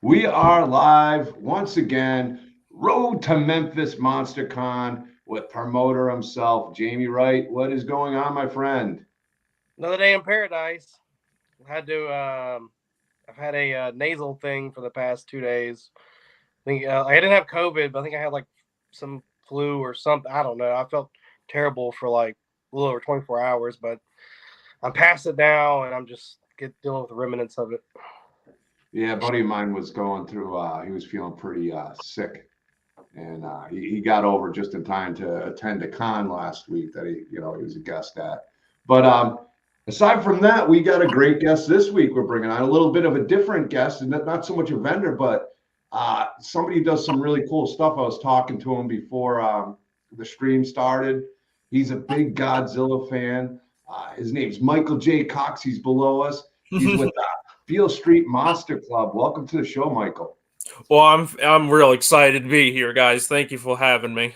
We are live once again. Road to Memphis Monster Con with promoter himself, Jamie Wright. What is going on, my friend? Another day in paradise. I've had a nasal thing for the past 2 days. I didn't have COVID, but I think I had like some flu or something. I don't know. I felt terrible for like a little over 24 hours, but I'm past it now, and I'm just dealing with the remnants of it. Yeah, a buddy of mine was going through, he was feeling pretty sick. And he got over just in time to attend a con last week that he was a guest at. But aside from that, we got a great guest this week. We're bringing on a little bit of a different guest, and not so much a vendor, but somebody who does some really cool stuff. I was talking to him before the stream started. He's a big Godzilla fan. His name's Michael J. Cox. He's below us. He's with Beale Street Monster Club. Welcome to the show, Michael. Well, I'm real excited to be here, guys. Thank you for having me.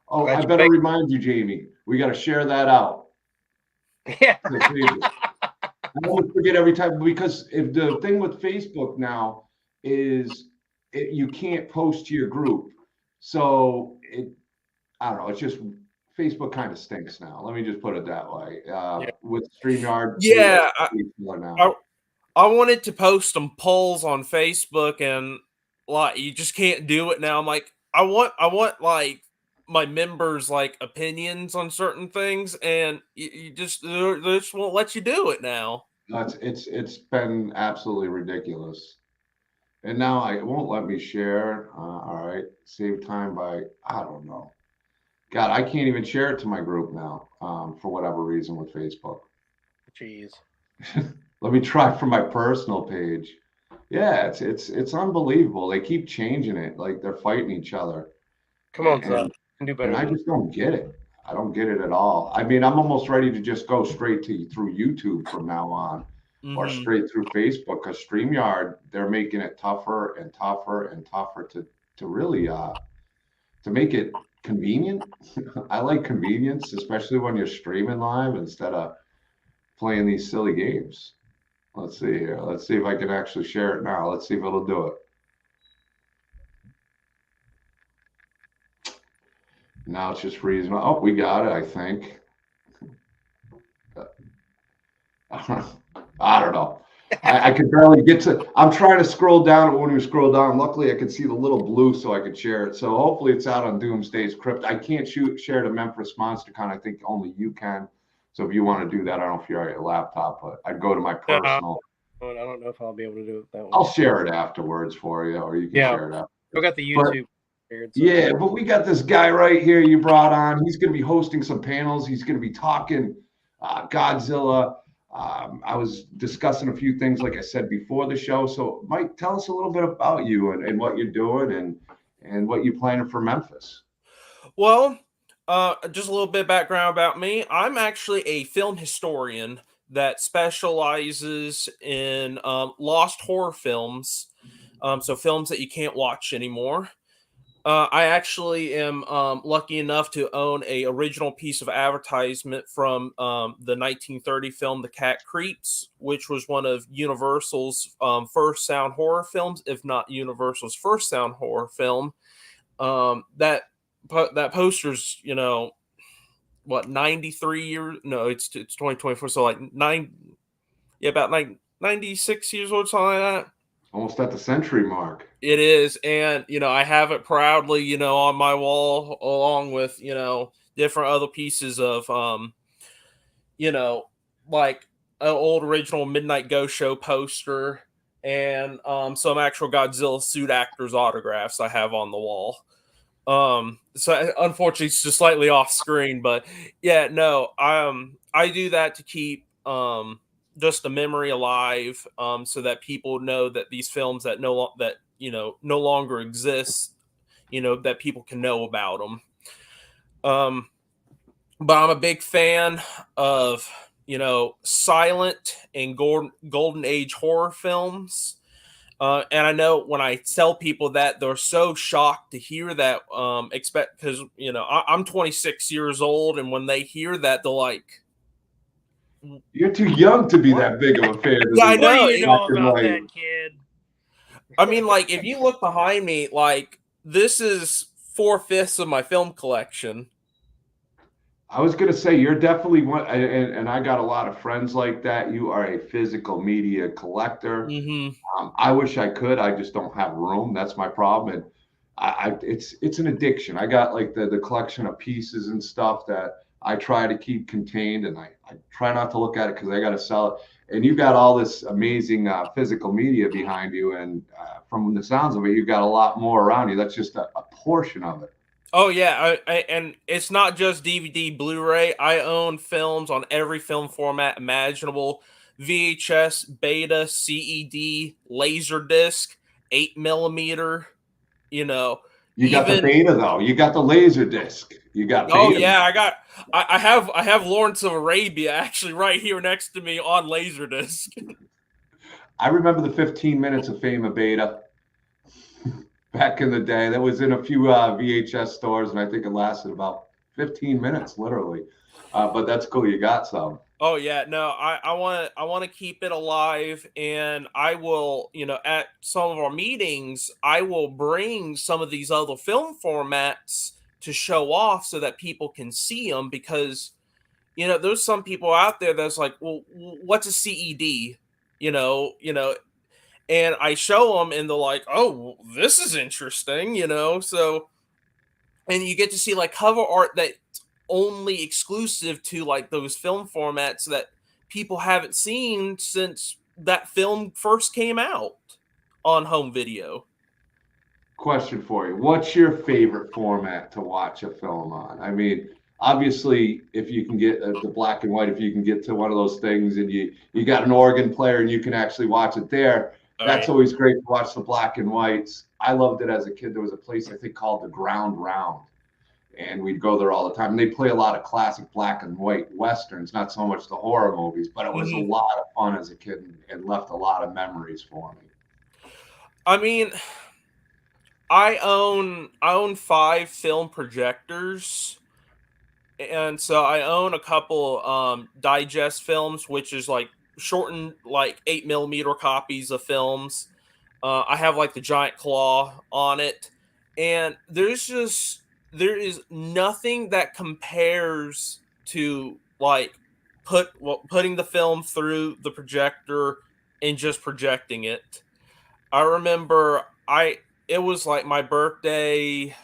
Oh, I better remind you, Jamie, we got to share that out. Yeah. I always forget every time, because if the thing with Facebook now is you can't post to your group. So I don't know, it's just Facebook kind of stinks now. Let me just put it that way. With StreamYard. Yeah. I wanted to post some polls on Facebook, and like you just can't do it now. I'm like, I want like my members' like opinions on certain things, and you just they just won't let you do it now. It's been absolutely ridiculous. And now it won't let me share. All right, save time by I don't know. God, I can't even share it to my group now for whatever reason with Facebook. Jeez. Let me try for my personal page. Yeah, it's unbelievable. They keep changing it, like they're fighting each other. Come on, son. Do better. And I just don't get it. I don't get it at all. I mean, I'm almost ready to just go straight through YouTube from now on, or straight through Facebook, because StreamYard, they're making it tougher and tougher and tougher to really to make it convenient. I like convenience, especially when you're streaming live instead of playing these silly games. Let's see here. Let's see if I can actually share it now. Let's see if it'll do it. Now it's just freezing. Oh, we got it, I think. I don't know. I could barely get to. I'm trying to scroll down, but when we scroll down, luckily I could see the little blue so I could share it. So hopefully it's out on Doomsday's Crypt. I can't share to Memphis Monster Con. I think only you can. So if you want to do that, I don't know if you're on your laptop, but I'd go to my personal. I don't know if I'll be able to do it that way. I'll share it afterwards for you, or you can share it after. We got the YouTube. Yeah, but we got this guy right here you brought on. He's going to be hosting some panels. He's going to be talking Godzilla. I was discussing a few things, like I said, before the show. So, Mike, tell us a little bit about you and what you're doing and what you're planning for Memphis. Well, just a little bit of background about me. I'm actually a film historian that specializes in lost horror films, so films that you can't watch anymore. I actually am lucky enough to own a original piece of advertisement from the 1930 film The Cat Creeps, which was one of Universal's first sound horror films, if not Universal's first sound horror film. That poster's, 93 years? No, it's 2024, so like about like 96 years old, something like that. Almost at the century mark. It is, and I have it proudly, on my wall, along with different other pieces of like an old original Midnight Ghost Show poster and some actual Godzilla suit actors autographs I have on the wall. So unfortunately it's just slightly off screen, but yeah, no, I do that to keep just the memory alive, so that people know that these films that no longer exist, that people can know about them. But I'm a big fan of silent and golden age horror films, and I know when I tell people that, they're so shocked to hear that. Because I'm 26 years old, and when they hear that, they're like, "You're too young to be that big of a fan." Yeah, I know you know about that, kid. I mean, like, if you look behind me, like, this is 4/5 of my film collection. I was gonna say you're definitely one, and I got a lot of friends like that. You are a physical media collector. Mm-hmm. I wish I could. I just don't have room. That's my problem. And it's an addiction. I got like the collection of pieces and stuff that I try to keep contained, and I try not to look at it because I got to sell it. And you got all this amazing physical media behind you, and from the sounds of it, you've got a lot more around you. That's just a portion of it. Oh yeah, and it's not just DVD, Blu-ray. I own films on every film format imaginable: VHS, Beta, CED, Laserdisc, 8 millimeter. You know, You got the even beta though. You got the laser disc. You got oh beta. yeah, I have Lawrence of Arabia actually right here next to me on Laserdisc. I remember the 15 minutes of Fame of Beta back in the day. That was in a few VHS stores, and I think it lasted about 15 minutes, literally. But that's cool. You got some. Oh yeah, no, I want to keep it alive, and I will, at some of our meetings, I will bring some of these other film formats to show off so that people can see them because there's some people out there that's like, well, what's a CED? And I show them, and they're like, oh, this is interesting. So, and you get to see like cover art that only exclusive to like those film formats that people haven't seen since that film first came out on home video. Question for you. What's your favorite format to watch a film on? I mean, obviously, if you can get the black and white, if you can get to one of those things and you got an organ player and you can actually watch it there, Oh, that's yeah. always great to watch the black and whites. I loved it as a kid. There was a place I think called the Ground Round, and we'd go there all the time. And they play a lot of classic black and white westerns, not so much the horror movies, but it was a Mhm. lot of fun as a kid and left a lot of memories for me. I mean, I own 5 film projectors, and so I own a couple digest films, which is like shortened like 8 millimeter copies of films. I have like the giant claw on it, and there is nothing that compares to like putting the film through the projector and just projecting it. I remember it was like my birthday.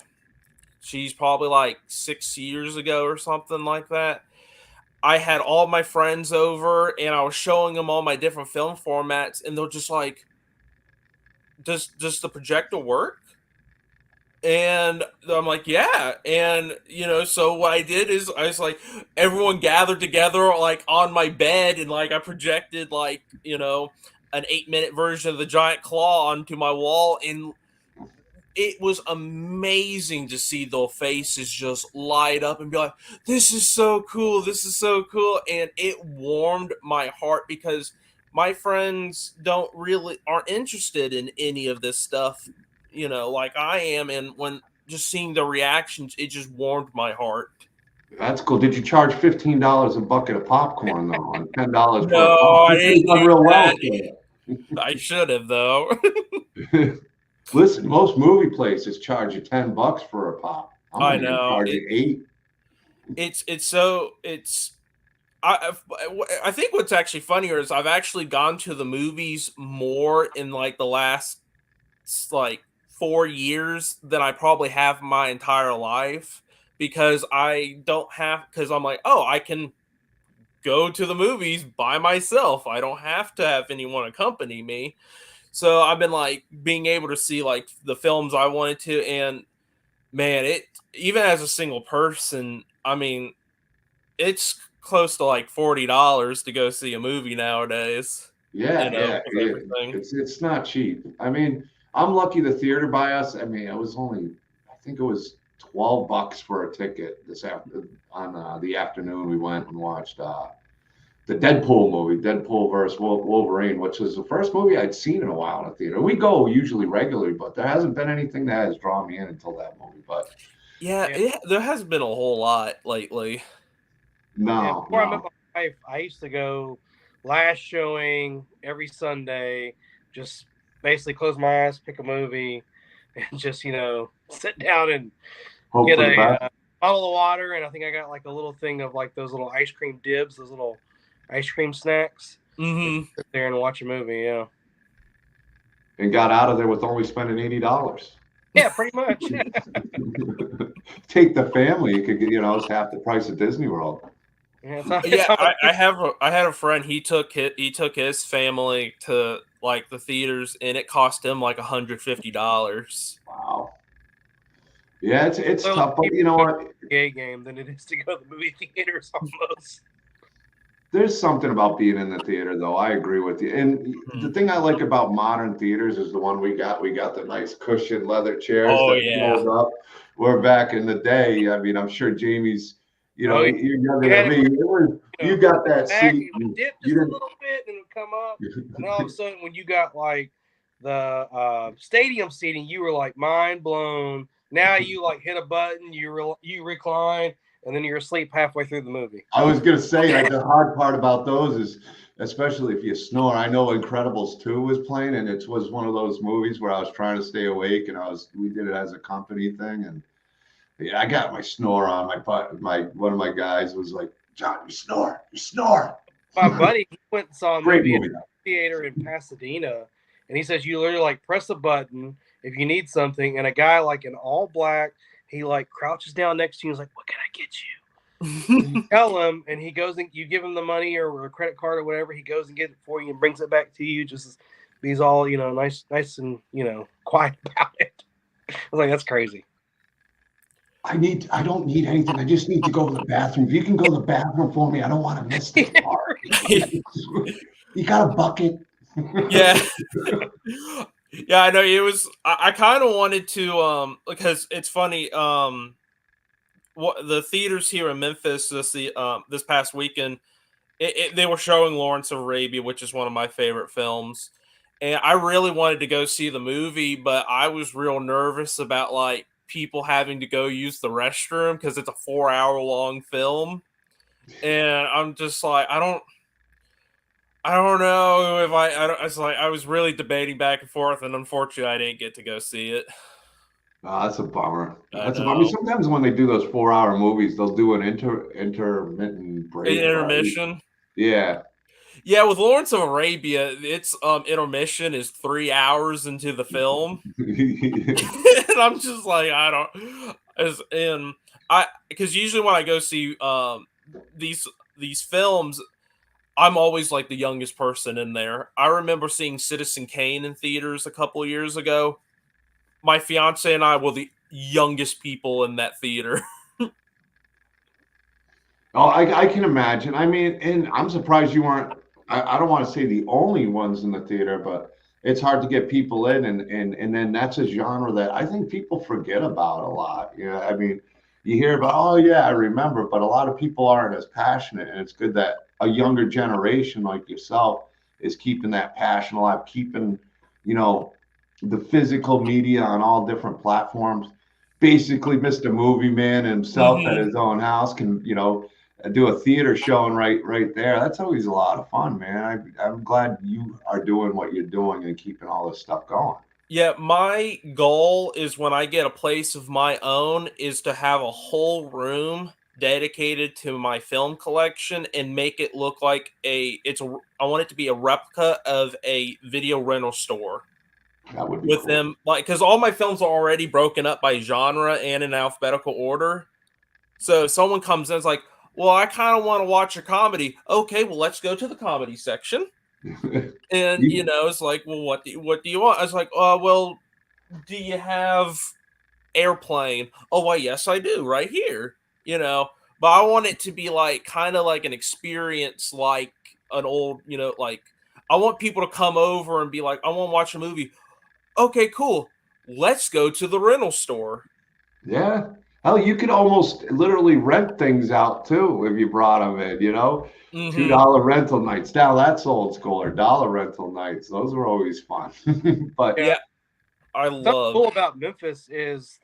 She's probably like 6 years ago or something like that. I had all my friends over and I was showing them all my different film formats, and they're just like, does the projector work? And I'm like, yeah. And so what I did is I was like, everyone gathered together like on my bed, and like I projected like, an 8 minute version of the giant claw onto my wall, and it was amazing to see their faces just light up and be like, this is so cool, this is so cool. And it warmed my heart because my friends aren't interested in any of this stuff, like I am. And when just seeing the reactions, it just warmed my heart. That's cool. Did you charge $15 a bucket of popcorn though, and $10 for a No, pop? I You could have didn't done do real well that. with I should have though. it. Listen, most movie places charge you $10 for a pop. I'm I not even know charging 8. it's so it's I think what's actually funnier is I've actually gone to the movies more in like the last like 4 years than I probably have my entire life, because I'm like, oh, I can go to the movies by myself. I don't have to have anyone accompany me. So I've been like being able to see like the films I wanted to, and man, it even as a single person, I mean, it's close to like $40 to go see a movie nowadays. Yeah, yeah, With yeah. everything. It's not cheap. I mean, I'm lucky the theater by us. I mean, it was only, I think it was $12 for a ticket this after on the afternoon. We went and watched the Deadpool movie, Deadpool versus Wolverine, which was the first movie I'd seen in a while in a theater. We go usually regularly, but there hasn't been anything that has drawn me in until that movie. But Yeah, there hasn't been a whole lot lately. Yeah, no, before I met no. my wife, I used to go last showing every Sunday, just basically close my eyes, pick a movie, and just sit down and Hope get for the best. a bottle of water. And I think I got like a little thing of like those little ice cream dibs, those little ice cream snacks. Mm-hmm. Sit there and watch a movie. Yeah. And got out of there with only spending $80. Yeah, pretty much. Take the family, you could get, it's half the price of Disney World. Yeah, I had a friend. He took his family to like the theaters, and it cost him like $150. Wow. Yeah, it's So tough, but you know what? Gay game than it is to go to the movie theaters almost. There's something about being in the theater, though. I agree with you. And the thing I like about modern theaters is the one we got. We got the nice cushioned leather chairs that fold up. Where back in the day, I mean, I'm sure Jamie's, you're younger than me. You got that seat. You dip just a little bit and it would come up. And all of a sudden, when you got like the stadium seating, you were like mind blown. Now you like hit a button, you recline, and then you're asleep halfway through the movie. I was gonna say the hard part about those is, especially if you snore. I know Incredibles 2 was playing, and it was one of those movies where I was trying to stay awake, and we did it as a company thing, and yeah, I got my snore on. One of my guys was like, "John, you snore." My buddy, he went and saw a movie in movie. the theater in Pasadena, and he says you literally like press a button if you need something, and a guy like in all black, he like crouches down next to you and is like, "What can I get you?" And you tell him, and he goes and you give him the money or a credit card or whatever. He goes and gets it for you and brings it back to you. Just he's all nice and quiet about it. I was like, that's crazy. I don't need anything. I just need to go to the bathroom. If you can go to the bathroom for me, I don't want to miss this part. You got a bucket? Yeah. Yeah, I know it was. I kind of wanted to because it's funny. What the theaters here in Memphis this past weekend, they were showing Lawrence of Arabia, which is one of my favorite films, and I really wanted to go see the movie, but I was real nervous about like people having to go use the restroom because it's a 4-hour long film, and I'm just like I don't know if I was really debating back and forth, and unfortunately, I didn't get to go see it. Oh, that's a bummer. That's a bummer. I mean, sometimes when they do those 4-hour movies, they'll do an intermittent break. Intermission. Right? Yeah. Yeah, with Lawrence of Arabia, its intermission is 3 hours into the film, and I'm just like, because usually when I go see these films, I'm always like the youngest person in there. I remember seeing Citizen Kane in theaters a couple of years ago. My fiance and I were the youngest people in that theater. Oh, I can imagine. I mean, and I'm surprised you weren't. I don't want to say the only ones in the theater, but it's hard to get people in, and then that's a genre that I think people forget about a lot. I mean, you hear about, oh yeah, I remember, but a lot of people aren't as passionate, and it's good that a younger generation like yourself is keeping that passion alive, keeping, the physical media on all different platforms. Basically, Mr. Movie Man himself at his own house can, do a theater showing right there. That's always a lot of fun, man. I'm glad you are doing what you're doing and keeping all this stuff going. Yeah, my goal is when I get a place of my own is to have a whole room dedicated to my film collection and make it look like I want it to be a replica of a video rental store. That would be with cool. them, like, because all my films are already broken up by genre and in alphabetical order. So if someone comes in, it's like, well, I kind of want to watch a comedy. Okay, well, let's go to the comedy section. And it's like, well, what do you want? I was like, well, do you have Airplane? Oh, well, yes, I do, right here. But I want it to be like kind of like an experience, like an old, like I want people to come over and be like, I want to watch a movie. Okay, cool. Let's go to the rental store. Yeah. Hell, you could almost literally rent things out too if you brought them in, $2 rental nights. Now that's old school, or dollar rental nights. Those were always fun. But yeah, something cool about Memphis is,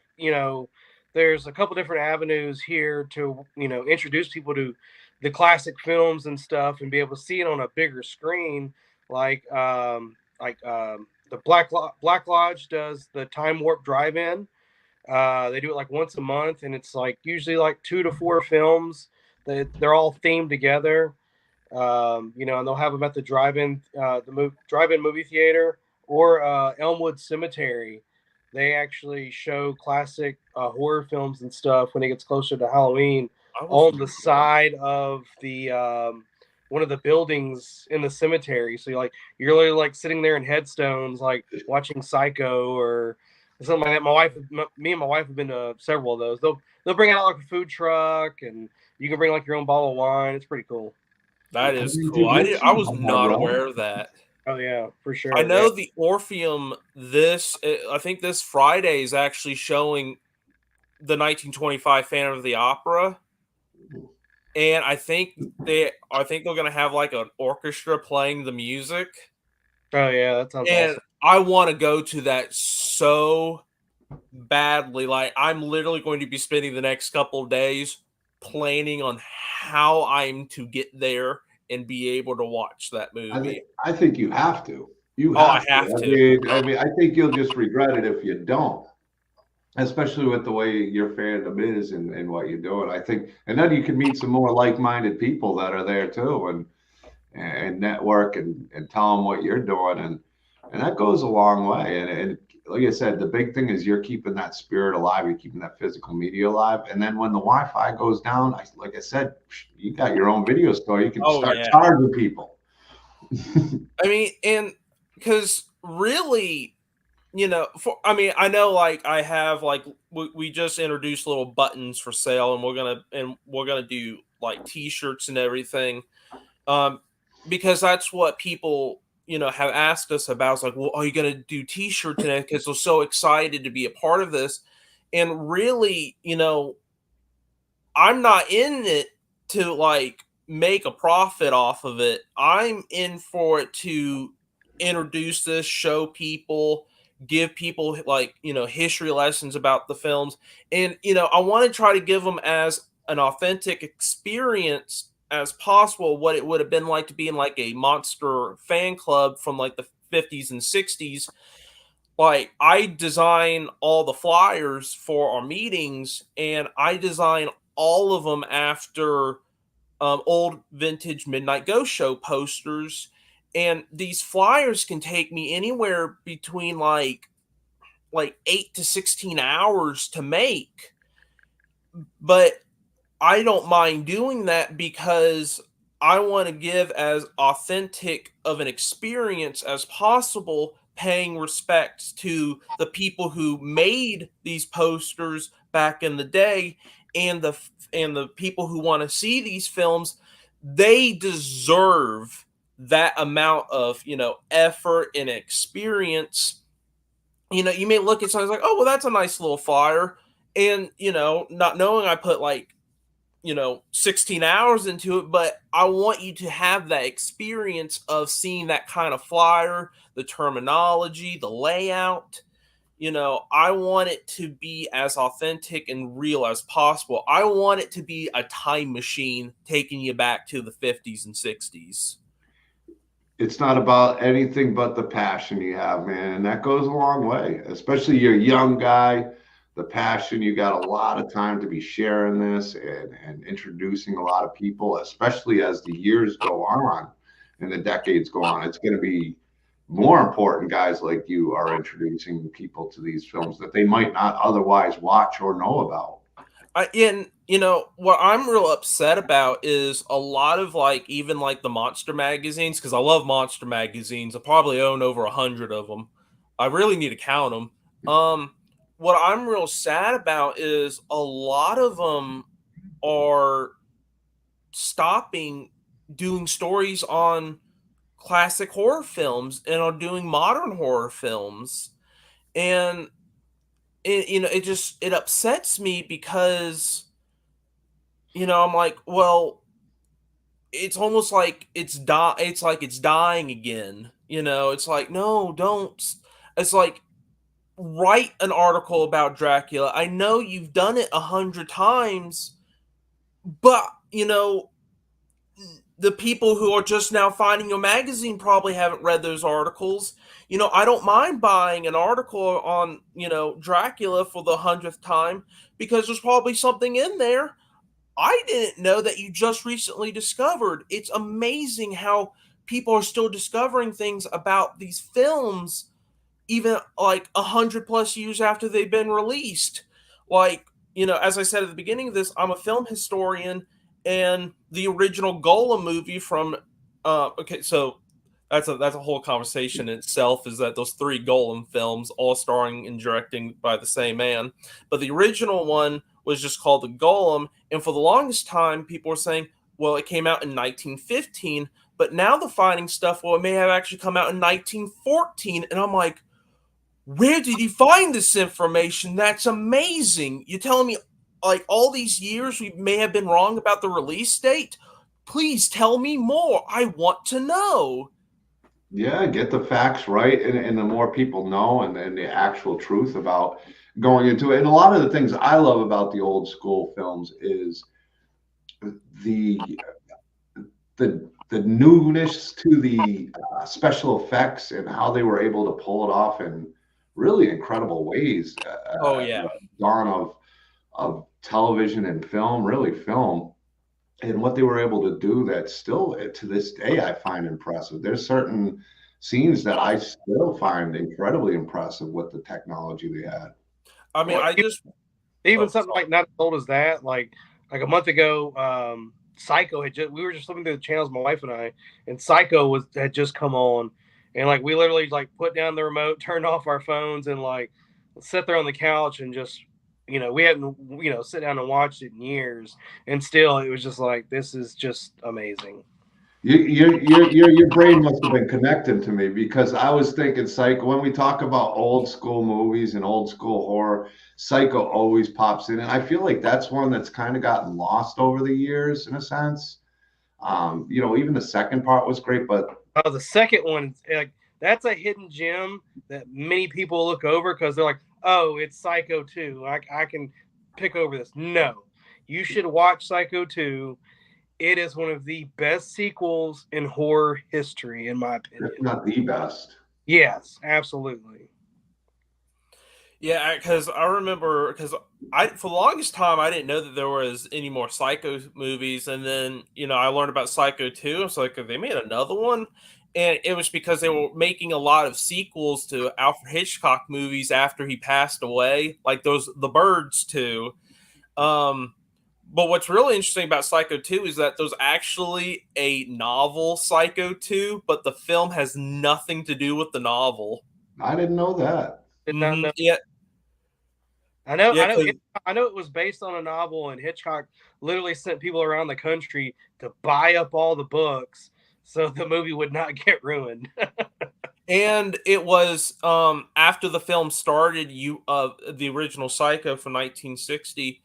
there's a couple different avenues here to, introduce people to the classic films and stuff and be able to see it on a bigger screen. Like the Black Lodge does the Time Warp Drive-In. They do it like once a month, and it's like usually like 2 to 4 films. They're all themed together. You know, and they'll have them at the drive-in movie theater or Elmwood Cemetery. They actually show classic horror films and stuff when it gets closer to Halloween on the side of the one of the buildings in the cemetery. So you're literally like sitting there in headstones, like watching Psycho or something like that. Me and my wife have been to several of those. They'll bring out like a food truck, and you can bring like your own bottle of wine. It's pretty cool. That is cool. I was not aware of that. Oh yeah, for sure. I know the Orpheum I think this Friday is actually showing the 1925 Phantom of the Opera. And I think they're going to have like an orchestra playing the music. Oh yeah, that sounds awesome. I want to go to that so badly. Like, I'm literally going to be spending the next couple of days planning on how I'm to get there and be able to watch that movie. I think you have to. I have to. I mean, I think you'll just regret it if you don't, especially with the way your fandom is and what you're doing. I think, and then you can meet some more like-minded people that are there too, and network and tell them what you're doing, and that goes a long way. And like I said, the big thing is you're keeping that spirit alive. You're keeping that physical media alive. And then when the Wi-Fi goes down, like I said, you got your own video store. You can start charging people. I mean, and because really, you know, I know like I have like we just introduced little buttons for sale, and we're gonna do like T-shirts and everything, because that's what people, you know, have asked us about. It's like, well, are you going to do T-shirts today? Because they're so excited to be a part of this. And really, you know, I'm not in it to like make a profit off of it. I'm in for it to introduce this, show people, give people like, you know, history lessons about the films. And, you know, I want to try to give them as an authentic experience as possible, what it would have been like to be in like a monster fan club from like the 50s and 60s. Like, I design all the flyers for our meetings, and I design all of them after old vintage Midnight Ghost Show posters. And these flyers can take me anywhere between like 8 to 16 hours to make. But I don't mind doing that because I want to give as authentic of an experience as possible, paying respects to the people who made these posters back in the day, and the people who want to see these films. They deserve that amount of, you know, effort and experience. You know, you may look at something like, oh, well, that's a nice little flyer, and, you know, not knowing I put like, you know, 16 hours into it, but I want you to have that experience of seeing that kind of flyer, the terminology, the layout. You know, I want it to be as authentic and real as possible. I want it to be a time machine taking you back to the 50s and 60s. It's not about anything but the passion you have, man. And that goes a long way, especially you're a young guy. The passion, you got a lot of time to be sharing this and introducing a lot of people, especially as the years go on and the decades go on. It's going to be more important guys like you are introducing people to these films that they might not otherwise watch or know about. And you know what I'm real upset about is a lot of like, even like the monster magazines, because I love monster magazines. I probably own over 100 of them. I really need to count them. What I'm real sad about is a lot of them are stopping doing stories on classic horror films and are doing modern horror films. And you know, it upsets me because, you know, I'm like, well, it's almost like it's dying again. You know, it's like, no, don't. It's like, write an article about Dracula. I know you've done it 100 times, but, you know, the people who are just now finding your magazine probably haven't read those articles. I don't mind buying an article on, Dracula for the 100th time, because there's probably something in there I didn't know that you just recently discovered. It's amazing how people are still discovering things about these films, even like 100+ years after they've been released. Like, as I said at the beginning of this, I'm a film historian, and the original Golem movie from okay, so that's a whole conversation in itself, is that those three Golem films, all starring and directing by the same man. But the original one was just called The Golem, and for the longest time people were saying, well, it came out in 1915, but now the finding stuff, well, it may have actually come out in 1914, and I'm like, where did he find this information? That's amazing. You're telling me, like, all these years we may have been wrong about the release date? Please tell me more. I want to know. Yeah, get the facts right, and the more people know, and the actual truth about going into it. And a lot of the things I love about the old school films is the the newness to the special effects and how they were able to pull it off in really incredible ways. Oh yeah. Dawn of television and film, really film, and what they were able to do that still to this day I find impressive. There's certain scenes that I still find incredibly impressive with the technology they had. I mean, even something like not as old as that, like a month ago, Psycho we were just looking through the channels, my wife and I, and Psycho had just come on, and like we literally like put down the remote, turned off our phones, and like sat there on the couch and just, we hadn't, sit down and watched it in years, and still it was just like, this is just amazing. Your brain must have been connecting to me, because I was thinking Psycho. When we talk about old school movies and old school horror, Psycho always pops in, and I feel like that's one that's kind of gotten lost over the years in a sense. Even the second part was great, but the second one, like, that's a hidden gem that many people look over because they're like, oh, it's Psycho 2. I can pick over this. No, you should watch Psycho 2. It is one of the best sequels in horror history, in my opinion. If not the best. Yes, absolutely. Yeah, because I remember, for the longest time I didn't know that there was any more Psycho movies, and then I learned about Psycho 2. It's like, they made another one, and it was because they were making a lot of sequels to Alfred Hitchcock movies after he passed away, like The Birds 2. But what's really interesting about Psycho 2 is that there's actually a novel, Psycho 2, but the film has nothing to do with the novel. I didn't know that. Did not know. Yeah. I know it was based on a novel, and Hitchcock literally sent people around the country to buy up all the books so the movie would not get ruined. And it was after the film started, the original Psycho from 1960.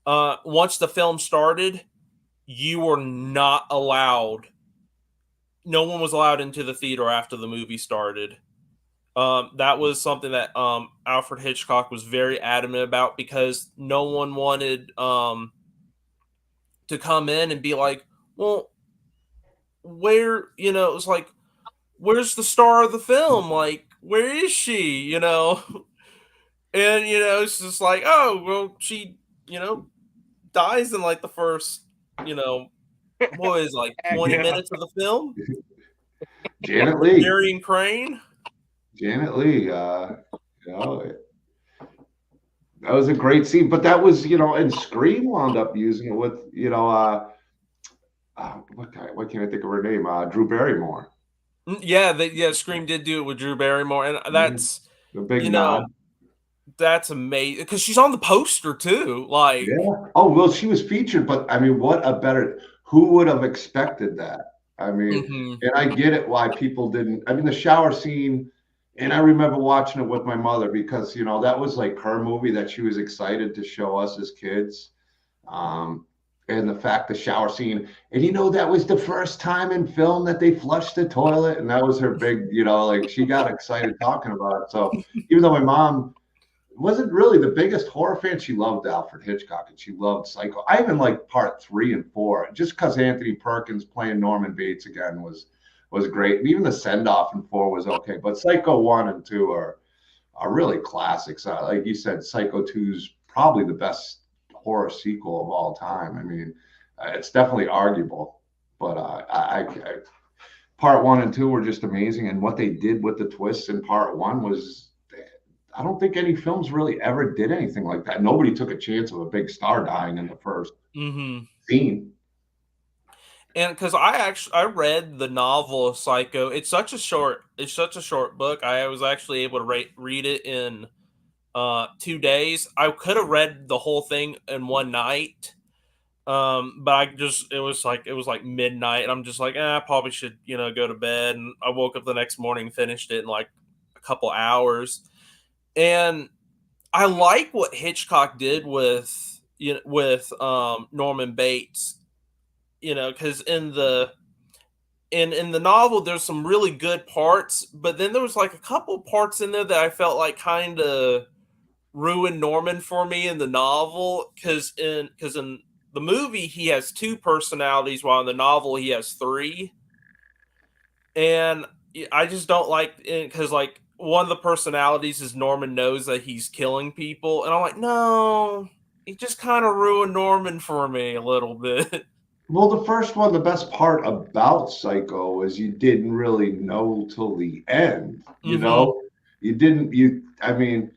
Once the film started, you were not allowed. No one was allowed into the theater after the movie started. That was something that Alfred Hitchcock was very adamant about, because no one wanted to come in and be like, well, where, it was like, where's the star of the film? Like, where is she? And, it's just like, oh, well, she, dies in like the first, what is like 20 minutes of the film? Janet Leigh. Darian Crane. Janet Leigh. That was a great scene, but that was, and Scream wound up using it with, what can't I think of her name? Drew Barrymore. Yeah, Scream did do it with Drew Barrymore, and that's the big nod. That's amazing, because she's on the poster too. Like, yeah. Oh well, she was featured, but I mean, who would have expected that? I mean, and I get it why people didn't. I mean, the shower scene, and I remember watching it with my mother, because that was like her movie that she was excited to show us as kids. And the fact, the shower scene, and that was the first time in film that they flushed the toilet, and that was her big, like, she got excited talking about it. So even though my mom wasn't really the biggest horror fan. She loved Alfred Hitchcock and she loved Psycho. I even liked part 3 and 4 just because Anthony Perkins playing Norman Bates again was great. And even the send off in 4 was okay. But Psycho 1 and 2 are really classics. Like you said, Psycho 2 is probably the best horror sequel of all time. I mean, it's definitely arguable, but part 1 and 2 were just amazing. And what they did with the twists in part 1 was, I don't think any films really ever did anything like that. Nobody took a chance of a big star dying in the first scene. And because I read the novel of Psycho, it's such a short book. I was actually able to read it in 2 days. I could have read the whole thing in one night, but it was like midnight, and I'm just like, I probably should go to bed. And I woke up the next morning, finished it in like a couple hours, and I like what Hitchcock did with Norman Bates, because in the novel there's some really good parts, but then there was like a couple parts in there that I felt like kind of ruined Norman for me in the novel, because in the movie he has 2 personalities, while in the novel he has 3, and I just don't like it because like one of the personalities is Norman knows that he's killing people, and I'm like, no, he just kind of ruined Norman for me a little bit. Well, the first one, the best part about Psycho is you didn't really know till the end. You know, I mean,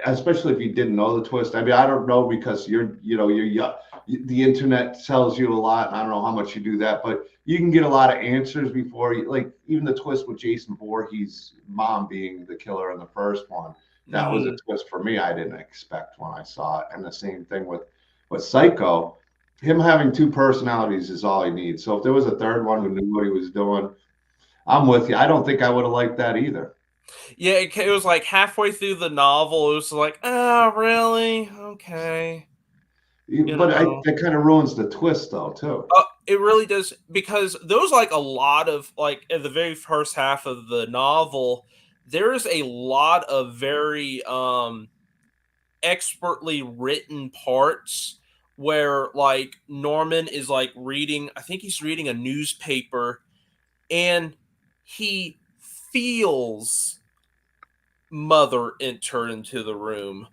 especially if you didn't know the twist. I mean, I don't know, because you're young. The internet tells you a lot, and I don't know how much you do that, but you can get a lot of answers before you, like even the twist with Jason Voorhees' mom being the killer in the first one. That was a twist for me I didn't expect when I saw it. And the same thing with Psycho. Him having 2 personalities is all he needs. So if there was a third one who knew what he was doing, I'm with you. I don't think I would have liked that either. Yeah, it was like halfway through the novel, it was like, oh, really? Okay. But that kind of ruins the twist, though, too. It really does, because there was like a lot of, like, in the very first half of the novel, there is a lot of very expertly written parts where like Norman is like reading, I think he's reading a newspaper, and he feels Mother enter into the room.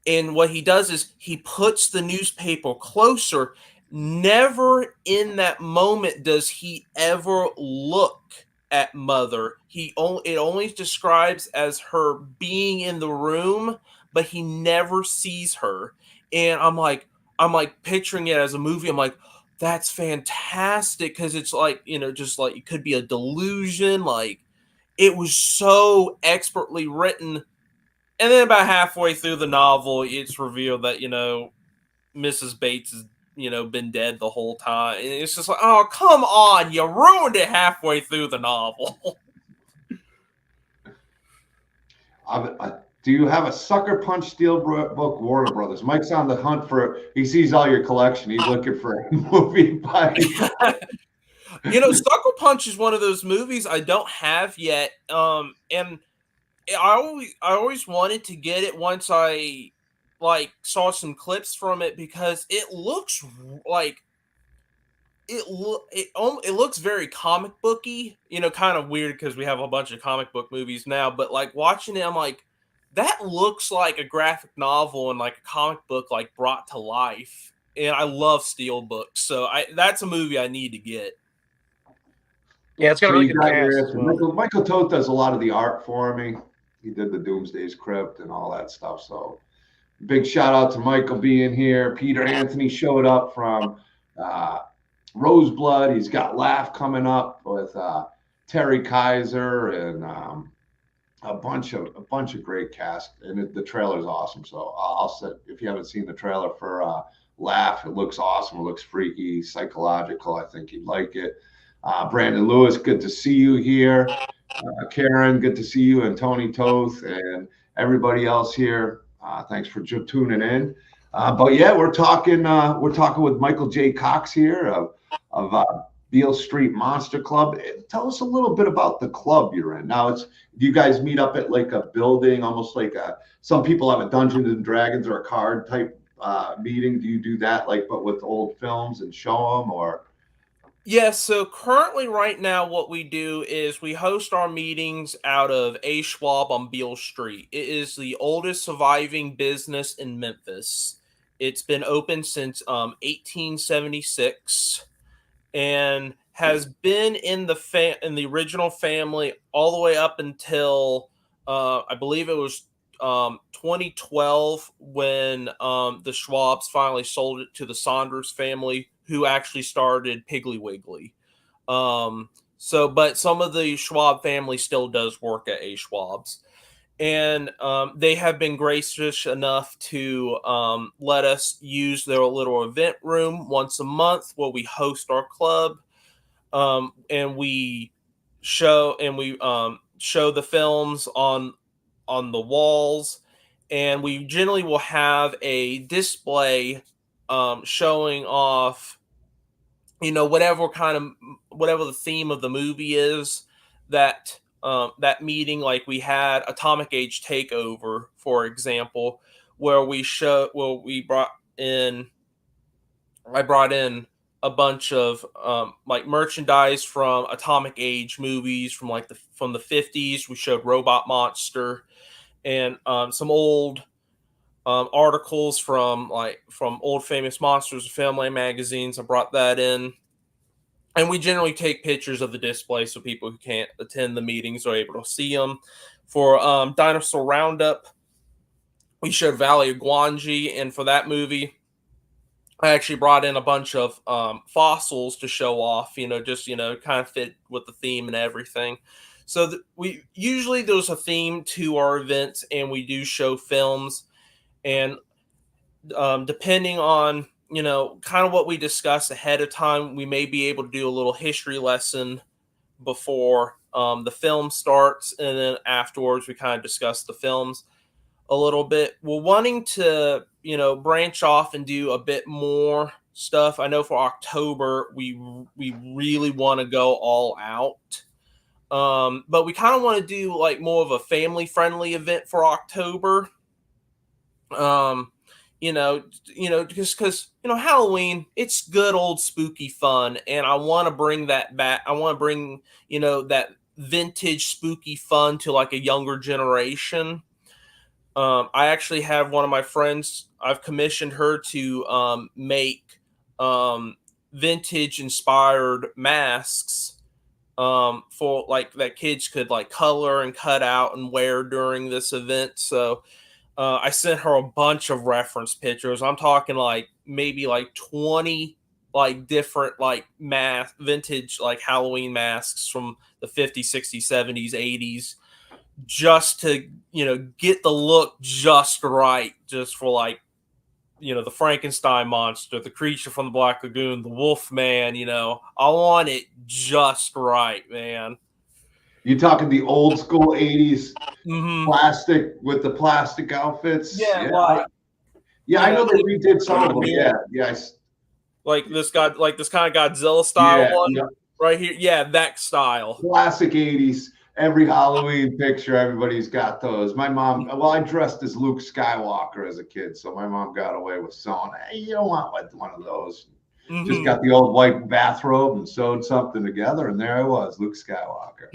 And what he does is he puts the newspaper closer. Never in that moment does he ever look at Mother. It only describes as her being in the room, but he never sees her. And I'm like picturing it as a movie. I'm like, that's fantastic, because it's like, just like it could be a delusion. Like, it was so expertly written. And then about halfway through the novel, it's revealed that, Mrs. Bates has, been dead the whole time. And it's just like, oh, come on, you ruined it halfway through the novel. Do you have a Sucker Punch Steelbook Warner Brothers? Mike's on the hunt he sees all your collection. He's looking for a movie by. Sucker Punch is one of those movies I don't have yet. And I always wanted to get it once I like saw some clips from it, because it looks like it looks very comic booky, kind of weird because we have a bunch of comic book movies now, but like watching it, I'm like, that looks like a graphic novel and like a comic book like brought to life. And I love steelbooks, so that's a movie I need to get. Yeah, it's got a really good cast. Michael Toth does a lot of the art for me. He did the Doomsday's Crypt and all that stuff. So big shout out to Michael being here. Peter Anthony showed up from Roseblood. He's got Laugh coming up with Terry Kaiser and a bunch of great cast. And the trailer's awesome. So I'll say, if you haven't seen the trailer for Laugh, it looks awesome. It looks freaky, psychological. I think you'd like it. Brandon Lewis, good to see you here. Karen, good to see you, and Tony Toth, and everybody else here. Thanks for tuning in. But yeah, we're talking with Michael J. Cox here of Beale Street Monster Club. Tell us a little bit about the club you're in. Now, do you guys meet up at like a building, almost like some people have a Dungeons and Dragons or a card type meeting? Do you do that, like, but with old films and show them, or? Yeah, so currently right now what we do is we host our meetings out of A Schwab on Beale Street. It is the oldest surviving business in Memphis. It's been open since 1876 and has been in the original family all the way up until I believe it was 2012 when the Schwabs finally sold it to the Saunders family, who actually started Piggly Wiggly. But some of the Schwab family still does work at A Schwab's. And they have been gracious enough to let us use their little event room once a month where we host our club, and we show the films on the walls, and we generally will have a display showing off, whatever the theme of the movie is. That meeting, like we had Atomic Age Takeover, for example, where I brought in a bunch of like merchandise from Atomic Age movies from the 50s. We showed Robot Monster and some old articles from old famous monsters of Filmland magazines. I brought that in. And we generally take pictures of the display so people who can't attend the meetings are able to see them. For Dinosaur Roundup, we showed Valley of Guanji, and for that movie, I actually brought in a bunch of fossils to show off, just, kind of fit with the theme and everything. So there's a theme to our events, and we do show films. And depending on, kind of what we discuss ahead of time, we may be able to do a little history lesson before the film starts. And then afterwards, we kind of discuss the films a little bit. We're wanting to, branch off and do a bit more stuff. I know for October, we really want to go all out. But we kind of want to do like more of a family friendly event for October. Because Halloween, it's good old spooky fun, and I want to bring that back. I want to bring that vintage spooky fun to like a younger generation. I actually have one of my friends. I've commissioned her to make vintage inspired masks for like that kids could like color and cut out and wear during this event. So I sent her a bunch of reference pictures. I'm talking like maybe like 20 like different like vintage like Halloween masks from the 50s, 60s, 70s, 80s, just to, get the look just right, just for like, the Frankenstein monster, the creature from the Black Lagoon, the Wolf Man, I want it just right, man. You talking the old school 80s Mm-hmm. plastic with the plastic outfits? Yeah. I know they redid some of them. Yeah. Yes. Like this kind of Godzilla style one right here. Yeah, that style. Classic 80s. Every Halloween picture, everybody's got those. My mom, I dressed as Luke Skywalker as a kid, so my mom got away with sewing. Hey, you don't want one of those. Mm-hmm. Just got the old white bathrobe and sewed something together, and there I was, Luke Skywalker.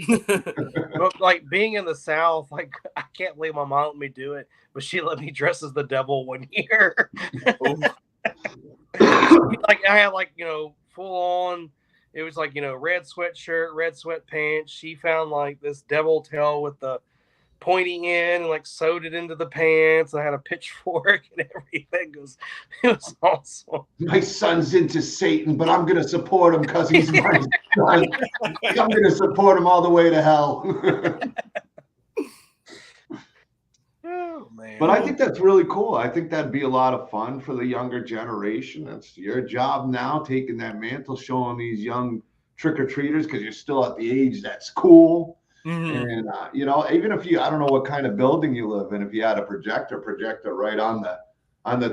But like being in the South, like I can't believe my mom let me do it, but she let me dress as the devil one year. Like I had like full on. It was like red sweatshirt, red sweatpants. She found like this devil tail with the pointy end and like sewed it into the pants. I had a pitchfork and everything. It was awesome. My son's into Satan, but I'm gonna support him because he's my son. I'm gonna support him all the way to hell. Oh man. But I think that's really cool. I think that'd be a lot of fun for the younger generation. That's your job now, taking that mantle, showing these young trick-or-treaters, because you're still at the age that's cool. Mm-hmm. And even if I don't know what kind of building you live in, if you had a projector right on the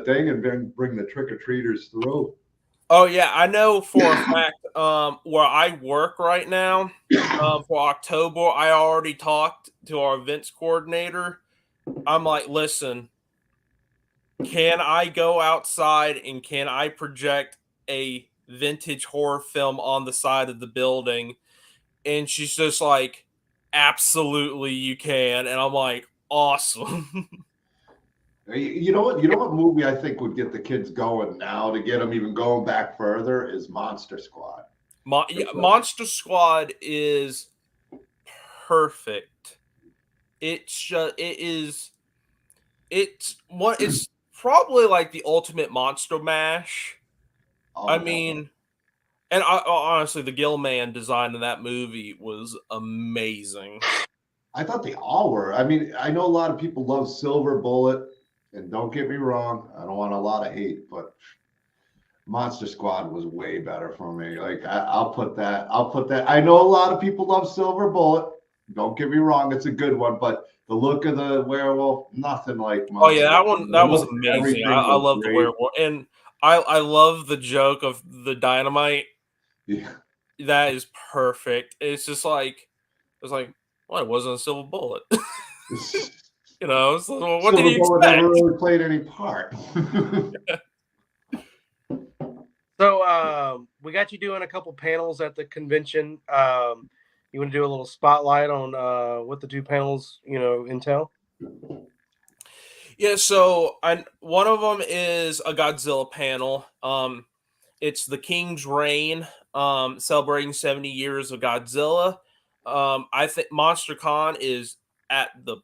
thing and bring the trick-or-treaters through. Oh yeah, I know for a fact. Where I work right now, for October, I already talked to our events coordinator. I'm like, listen, can I go outside and can I project a vintage horror film on the side of the building? And she's just like, absolutely, you can. And I'm like, awesome. You know what? You know what movie I think would get the kids going now to get them even going back further is Monster Squad. Monster Squad is perfect. It's just, it's probably like the ultimate monster mash. Oh, I no. mean, and honestly, the Gilman design of that movie was amazing. I thought they all were. I mean, I know a lot of people love Silver Bullet, and don't get me wrong, I don't want a lot of hate, but Monster Squad was way better for me. Like I'll put that. I'll put that. I know a lot of people love Silver Bullet. Don't get me wrong, it's a good one, but the look of the werewolf, nothing like Oh yeah, Monster. that one that was amazing. Everything I was love the great. werewolf, and I love the joke of the dynamite. Yeah. That is perfect. It's like, well, it wasn't a silver bullet. You know, so, well, what did Silver you Bullet expect? never really played any part. So we got you doing a couple panels at the convention. You want to do a little spotlight on what the two panels, entail? Yeah, so one of them is a Godzilla panel. It's the King's Reign, celebrating 70 years of Godzilla. I think Monster Con is at the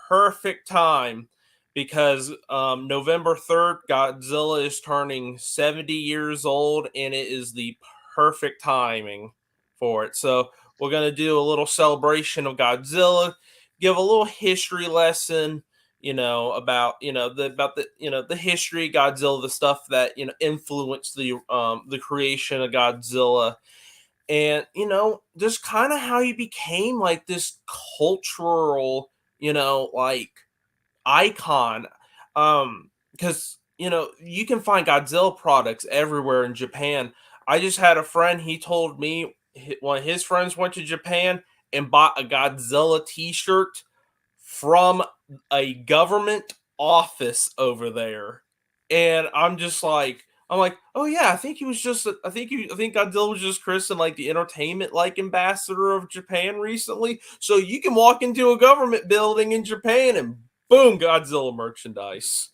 perfect time because November 3rd, Godzilla is turning 70 years old, and it is the perfect timing for it. So we're gonna do a little celebration of Godzilla, give a little history lesson, about the history of Godzilla, the stuff that influenced the creation of Godzilla, and just kind of how he became like this cultural like icon. Because you can find Godzilla products everywhere in Japan. I just had a friend, he told me one of his friends went to Japan and bought a Godzilla t-shirt from a government office over there. And I'm like, oh yeah, I think I think Godzilla was just christened like the entertainment like ambassador of Japan recently. So you can walk into a government building in Japan and boom, Godzilla merchandise.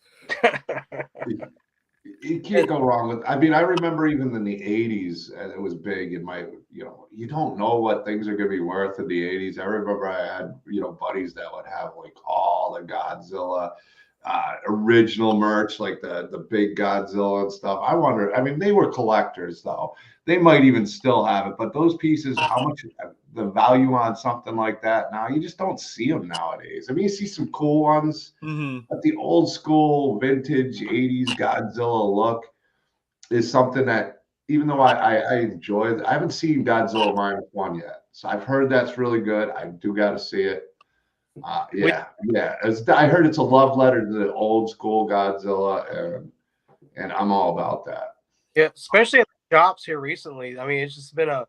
You can't go wrong with. I mean, I remember even in the '80s, it was big. In my, you don't know what things are going to be worth in the '80s. I remember I had, buddies that would have like all the Godzilla original merch, like the big Godzilla and stuff. I wonder. I mean, they were collectors though. They might even still have it, but those pieces, how much the value on something like that now? You just don't see them nowadays. I mean, you see some cool ones. Mm-hmm. But the old school vintage 80s Godzilla look is something that, even though I enjoy it, I haven't seen Godzilla -1 yet. So I've heard that's really good. I do got to see it. Yeah. I heard it's a love letter to the old school Godzilla, and I'm all about that. Yeah, especially at the shops here recently. I mean, it's just been a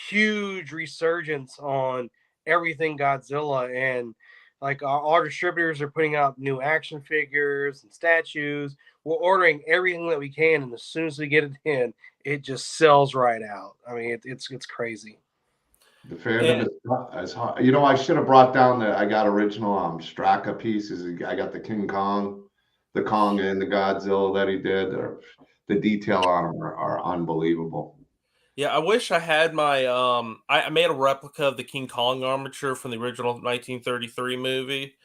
huge resurgence on everything Godzilla, and like our distributors are putting out new action figures and statues. We're ordering everything that we can, and as soon as we get it in, it just sells right out. I mean, it's crazy. The fandom is hot. I should have brought down I got original Straka pieces. I got the King Kong, the Kong and the Godzilla that he did. The detail on them are unbelievable. Yeah, I wish I had my I made a replica of the King Kong armature from the original 1933 movie.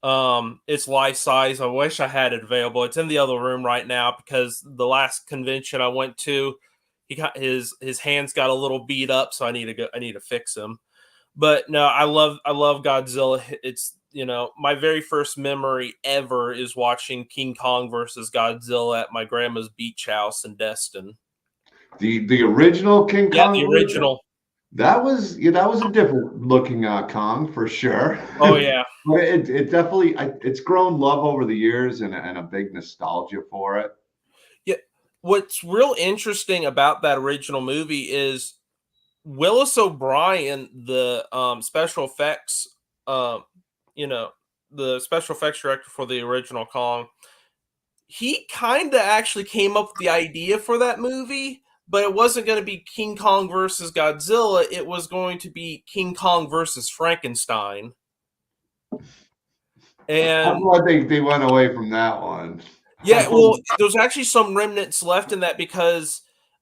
It's life size. I wish I had it available. It's in the other room right now because the last convention I went to, he got his hands got a little beat up, so I need to fix him. But no, I love Godzilla. It's my very first memory ever is watching King Kong versus Godzilla at my grandma's beach house in Destin. The original King Kong. Yeah, the original. That was a different looking Kong for sure. Oh yeah. But it definitely it's grown love over the years and a big nostalgia for it. Yeah, what's real interesting about that original movie is Willis O'Brien, the special effects, you know, the special effects director for the original Kong. He kind of actually came up with the idea for that movie, but it wasn't going to be King Kong versus Godzilla. It was going to be King Kong versus Frankenstein. And I think they went away from that one. yeah, well, there's actually some remnants left in that because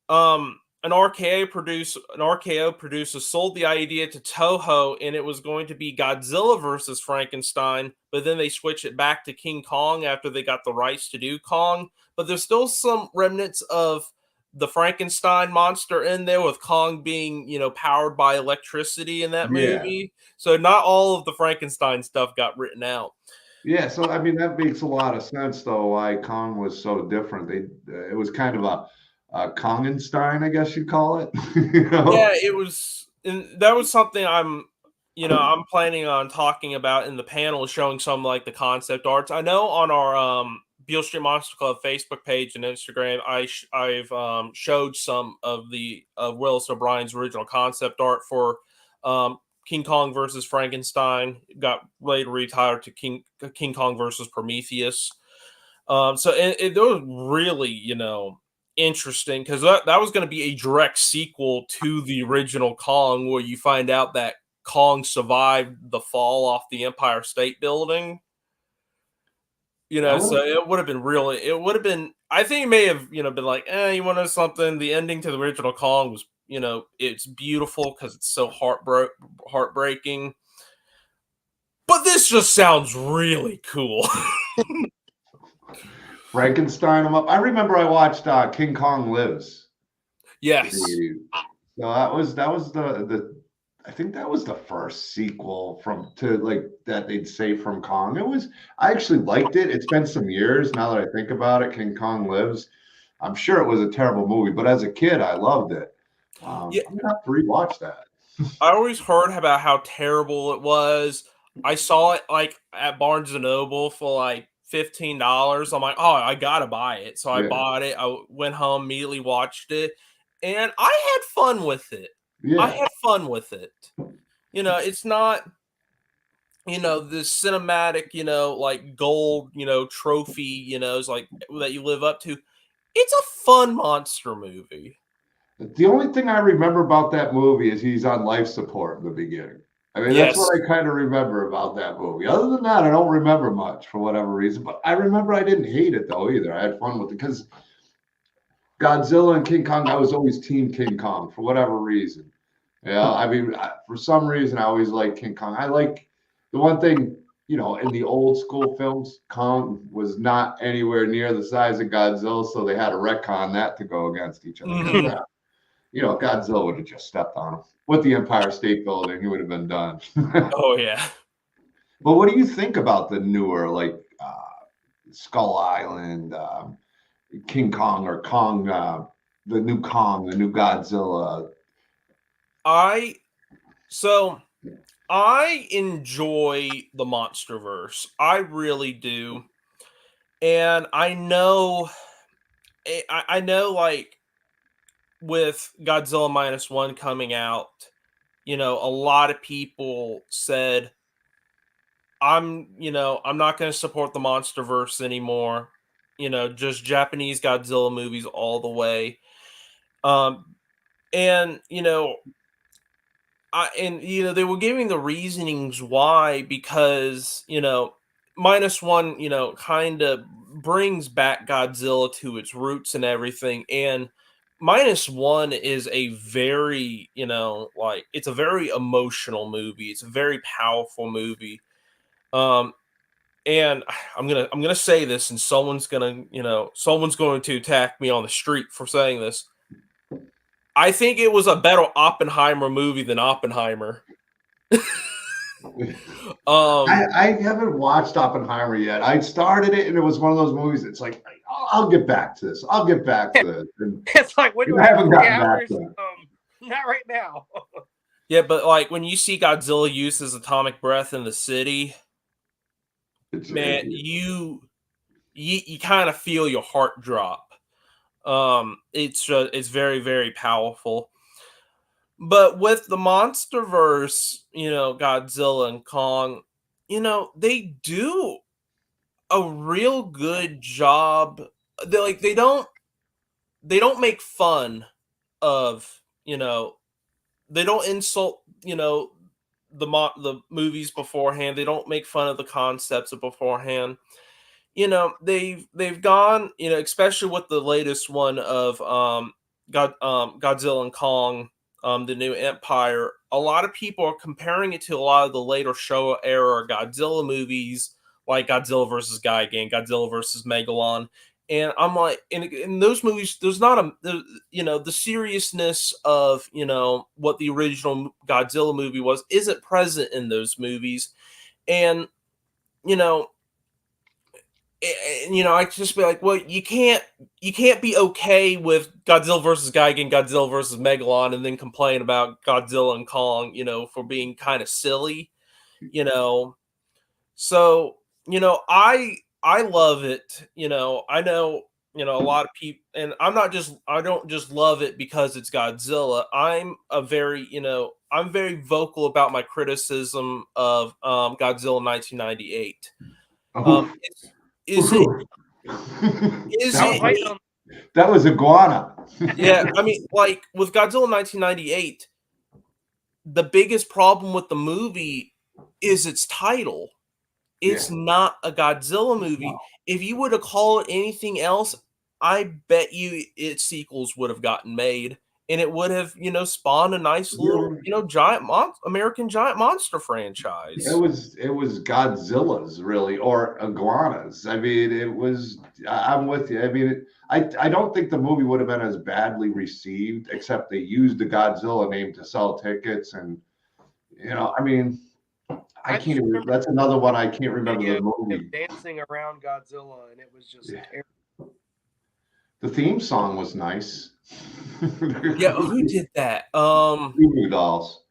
an RKO producer sold the idea to Toho, and it was going to be Godzilla versus Frankenstein, but then they switched it back to King Kong after they got the rights to do Kong. But there's still some remnants of the Frankenstein monster in there, with Kong being, powered by electricity in that Yeah. movie. So not all of the Frankenstein stuff got written out. Yeah, so I mean that makes a lot of sense though. Why Kong was so different. It was kind of a Kongenstein, I guess you'd call it. Yeah, it was, and that was something I'm planning on talking about in the panel, showing some like the concept arts. I know on our Beale Street Monster Club Facebook page and Instagram, I've showed some of Willis O'Brien's original concept art for King Kong versus Frankenstein. Got later retired to King Kong versus Prometheus. So it was really, interesting, because that was going to be a direct sequel to the original Kong, where you find out that Kong survived the fall off the Empire State Building. So it would have been really, I think it may have, been like, you want to know something? The ending to the original Kong was, it's beautiful because it's so heartbreaking. But this just sounds really cool. Frankenstein him up. I remember I watched King Kong Lives. Yes. So that was the I think that was the first sequel that they'd say from Kong. I actually liked it. It's been some years now that I think about it. King Kong Lives. I'm sure it was a terrible movie, but as a kid, I loved it. Yeah. I'm gonna have to rewatch that. I always heard about how terrible it was. I saw it like at Barnes and Noble for like $15. I'm like, oh, I gotta buy it. So I bought it. I went home, immediately watched it, and I had fun with it. Yeah. I had fun with it. It's not, this cinematic, like gold, trophy, it's like that you live up to. It's a fun monster movie. The only thing I remember about that movie is he's on life support in the beginning. I mean, that's what I kind of remember about that movie. Other than that, I don't remember much for whatever reason. But I remember I didn't hate it, though, either. I had fun with it because Godzilla and King Kong, I was always Team King Kong for whatever reason. Yeah, I mean, for some reason, I always liked King Kong. I like the one thing, in the old school films, Kong was not anywhere near the size of Godzilla, so they had to retcon that to go against each other. Mm-hmm. Godzilla would have just stepped on him. With the Empire State Building, he would have been done. Oh, yeah. But what do you think about the newer, like Skull Island, King Kong, or Kong, the new Godzilla? I enjoy the MonsterVerse. I really do. And I know, like, with Godzilla -1 coming out, a lot of people said, I'm not going to support the MonsterVerse anymore. Just Japanese Godzilla movies all the way. And they were giving the reasonings why, because -1 kind of brings back Godzilla to its roots and everything, and -1 is a very it's a very emotional movie. It's a very powerful movie. And I'm gonna say this, and someone's going to attack me on the street for saying this. I think it was a better Oppenheimer movie than Oppenheimer. I haven't watched Oppenheimer yet. I started it, and it was one of those movies. It's like, I'll get back to this. I'll get back to this. And it's like, when do I haven't gotten back to it. Not right now. Yeah, but like when you see Godzilla use his atomic breath in the city, man, you kind of feel your heart drop. It's very, very powerful. But with the MonsterVerse, Godzilla and Kong, they do a real good job. They don't make fun of, they don't insult, the movies beforehand. They don't make fun of the concepts of beforehand. They've gone, especially with the latest one of Godzilla and Kong, the new Empire. A lot of people are comparing it to a lot of the later Showa era Godzilla movies, like Godzilla versus Gigan, Godzilla versus Megalon. And I'm like, in those movies, there's not the seriousness of, what the original Godzilla movie was isn't present in those movies. And, you know, I just be like, well, you can't be okay with Godzilla versus Gigan, Godzilla versus Megalon, and then complain about Godzilla and Kong, for being kind of silly, you know. So, I love it. I know, a lot of people, and I don't just love it because it's Godzilla. I'm very vocal about my criticism of Godzilla 1998. Oh, Is it that was iguana. Yeah, I mean, like with Godzilla 1998, the biggest problem with the movie is its title. It's not a Godzilla movie. No. If you were to call it anything else, I bet you its sequels would have gotten made, and it would have, spawned a nice little, American giant monster franchise. It was Godzilla's really, or iguanas. I mean, it was. I'm with you. I mean, I don't think the movie would have been as badly received, except they used the Godzilla name to sell tickets, and I mean, I can't. That's another one I can't remember the movie. Dancing around Godzilla, and it was just terrible. The theme song was nice. Yeah, who did that? Goo Dolls.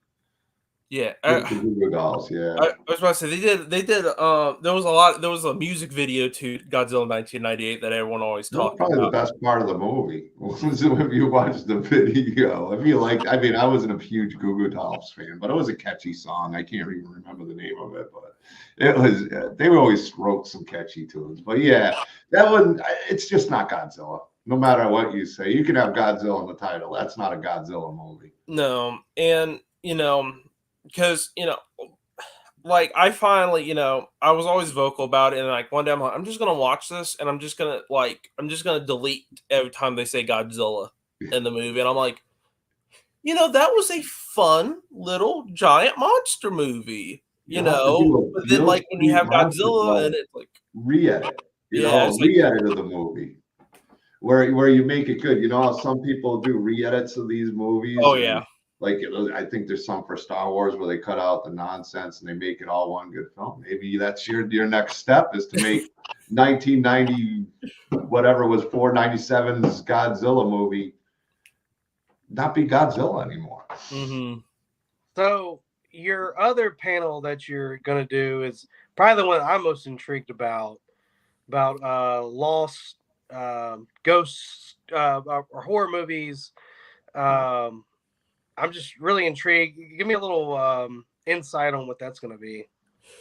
Yeah, Goo Dolls. Yeah. I was about to say they did. There was a music video to Godzilla 1998 that everyone always talked about. Probably the best part of the movie was if you watch the video. I mean, I wasn't a huge Goo Goo Dolls fan, but it was a catchy song. I can't even remember the name of it, but it was. They always wrote some catchy tunes. But yeah, that one. It's just not Godzilla. No matter what you say, you can have Godzilla in the title. That's not a Godzilla movie. No, and because like I finally, I was always vocal about it, and like one day I'm like, I'm just gonna watch this, and I'm just gonna delete every time they say Godzilla in the movie, and I'm like, that was a fun little giant monster movie, but then like when you have Godzilla and it's like re-edit, re-edit of the movie. Where you make it good. How some people do re-edits of these movies. Oh yeah. Like I think there's some for Star Wars where they cut out the nonsense and they make it all one good film. Maybe that's your next step is to make 1990 whatever was 497's Godzilla movie not be Godzilla anymore. Mm-hmm. So your other panel that you're gonna do is probably the one I'm most intrigued about lost ghosts or horror movies. I'm just really intrigued. Give me a little insight on what that's going to be.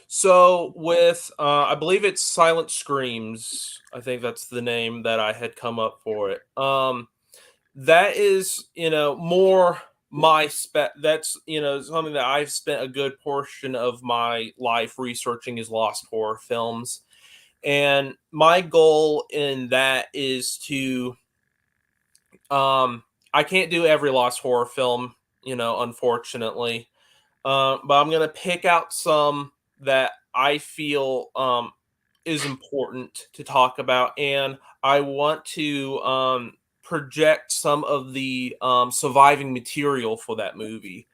So with, I believe it's Silent Screams. I think that's the name that I had come up for it. That is, more my that's, something that I've spent a good portion of my life researching is lost horror films. And my goal in that is to, I can't do every lost horror film, unfortunately. But I'm going to pick out some that I feel is important to talk about. And I want to project some of the surviving material for that movie,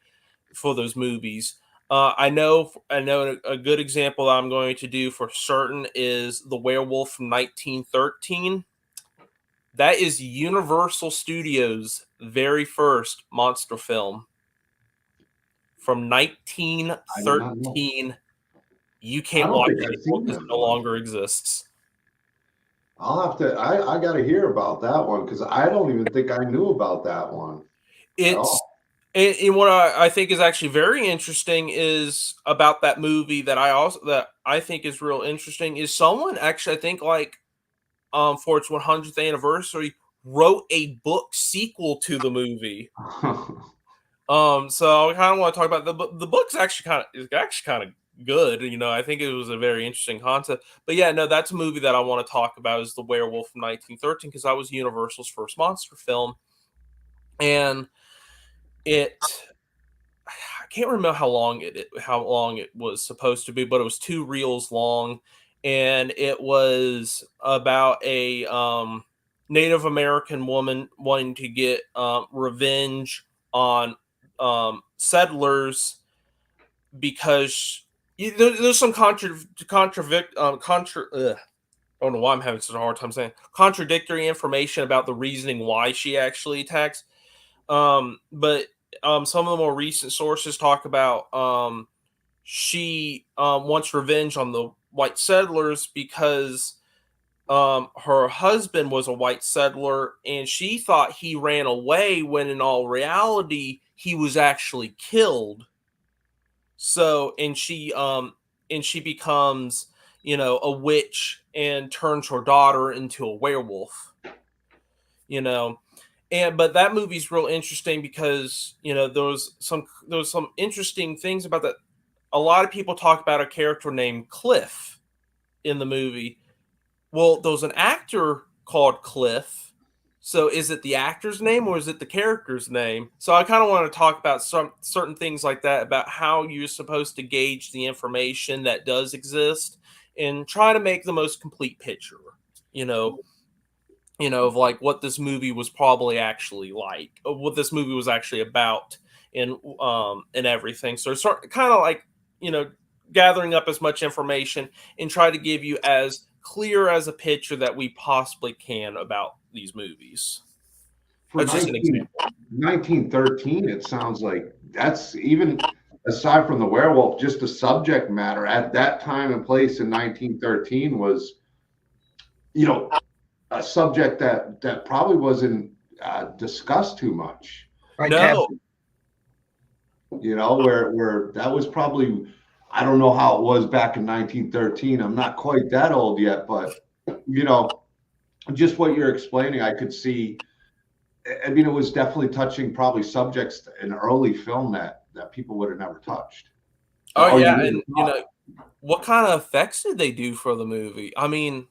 for those movies. I know a good example that I'm going to do for certain is The Werewolf from 1913. That is Universal Studios' very first monster film from 1913. You can't watch it. It no longer exists. I'll have to. I got to hear about that one because I don't even think I knew about that one at It's all. and what I think is actually very interesting is about that movie that I think is real interesting is someone actually I think like for its 100th anniversary wrote a book sequel to the movie. So I kind of want to talk about the book's actually kind of good. You know, I think it was a very interesting concept. But yeah, no, that's a movie that I want to talk about is The Werewolf from 1913 because that was Universal's first monster film, and it I can't remember how long it was supposed to be, but it was 2 reels long, and it was about a Native American woman wanting to get revenge on settlers because there's some I don't know why I'm having such a hard time saying contradictory information about the reasoning why she actually attacks. But some of the more recent sources talk about she wants revenge on the white settlers because her husband was a white settler and she thought he ran away when in all reality he was actually killed. So and she becomes, you know, a witch and turns her daughter into a werewolf, you know. And but that movie's real interesting because, you know, there was some interesting things about that. A lot of people talk about a character named Cliff in the movie. Well, there was an actor called Cliff. So is it the actor's name or is it the character's name? So I kind of want to talk about some certain things like that about how you're supposed to gauge the information that does exist and try to make the most complete picture, you know, of like what this movie was probably actually like, what this movie was actually about, and everything. So it's kind of like, you know, gathering up as much information and try to give you as clear as a picture that we possibly can about these movies. For That's just an example. 1913, it sounds like that's even aside from the werewolf, just the subject matter at that time and place in 1913 was, you know, a subject that probably wasn't discussed too much. Right, Tab? No, You know, where that was probably, I don't know how it was back in 1913. I'm not quite that old yet, but you know, just what you're explaining, I could see. I mean, it was definitely touching probably subjects in early film that people would have never touched. oh Or you yeah, wouldn't and have you thought. know what kind of effects did they do for the movie? I mean,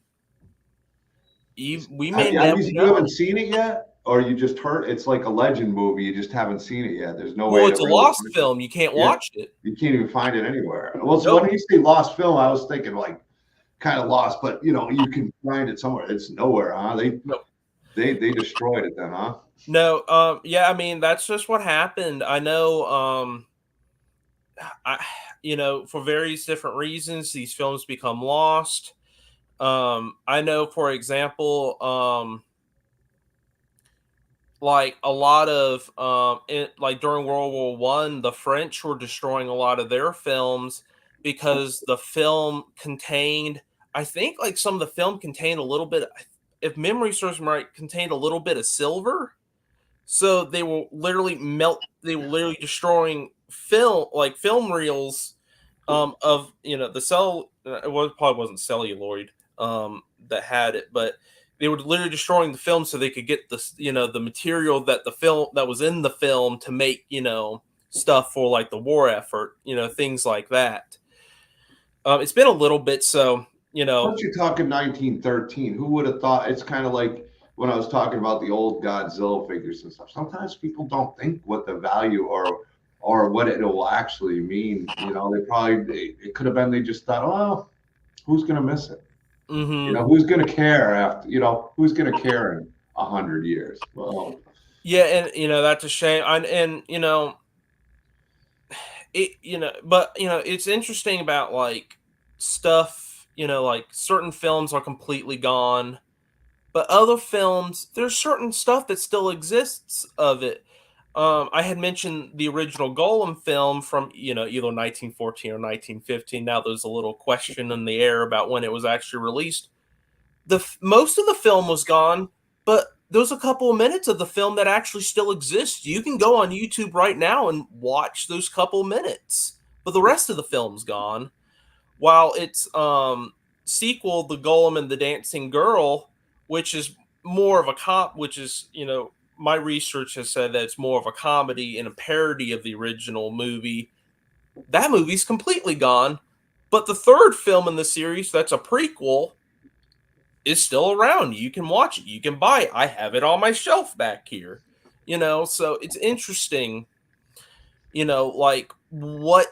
we may never You haven't know. seen it yet, or you just heard it's like a legend movie. You just haven't seen it yet. There's no Well, way to it's a really lost find it. film. You can't Yeah, watch it. you can't even find it anywhere. Well, so Nope. when you say lost film, I was thinking like kind of lost, but you know, you can find it somewhere. It's nowhere, huh? Nope. They destroyed it then, huh? No, yeah, I mean, that's just what happened. I know, I, you know, for various different reasons, these films become lost. I know, for example, like a lot of, like during World War I, the French were destroying a lot of their films because the film contained, I think, like some of the film contained a little bit, if memory serves me right, contained a little bit of silver. So they were literally destroying film reels of, you know, the cell it was probably wasn't celluloid that had it, but they were literally destroying the film so they could get the, you know, the material that the film that was in the film to make, you know, stuff for like the war effort, you know, things like that. It's been a little bit, so you know. Once you're talking 1913, who would have thought? It's kind of like when I was talking about the old Godzilla figures and stuff. Sometimes people don't think what the value or what it will actually mean. You know, it could have been they just thought, well, who's gonna miss it? You Hmm. know, who's gonna care after? You know, who's gonna care in 100 years? Well, Yeah, and you know that's a shame. And you know, it, you know, but you know it's interesting about like stuff, you know, like certain films are completely gone, but other films there's certain stuff that still exists of it. I had mentioned the original Golem film from, you know, either 1914 or 1915. Now there's a little question in the air about when it was actually released, most of the film was gone, but there's a couple of minutes of the film that actually still exists. You can go on YouTube right now and watch those couple minutes, but the rest of the film's gone. While its sequel, The Golem and the Dancing Girl, which is more of a which is, my research has said that it's more of a comedy and a parody of the original movie. That movie's completely gone. But the third film in the series, that's a prequel, is still around. You can watch it. You can buy it. I have it on my shelf back here. So it's interesting, like what,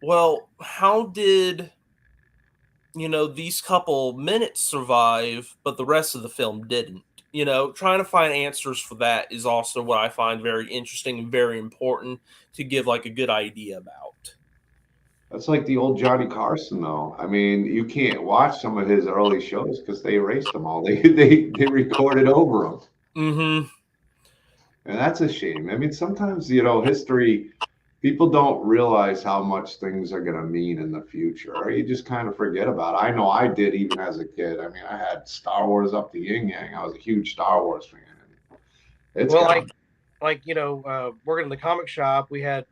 well, how did, these couple minutes survive, but the rest of the film didn't? Trying to find answers for that is also what I find very interesting and very important to give like a good idea about. That's like the old Johnny Carson, though. I mean, you can't watch some of his early shows because they erased them all. They recorded over them. Mm-hmm. And that's a shame. I mean, sometimes, history, people don't realize how much things are going to mean in the future, or you just kind of forget about it. I know I did even as a kid. I mean, I had Star Wars up the yin yang. I was a huge Star Wars fan. Working in the comic shop, we had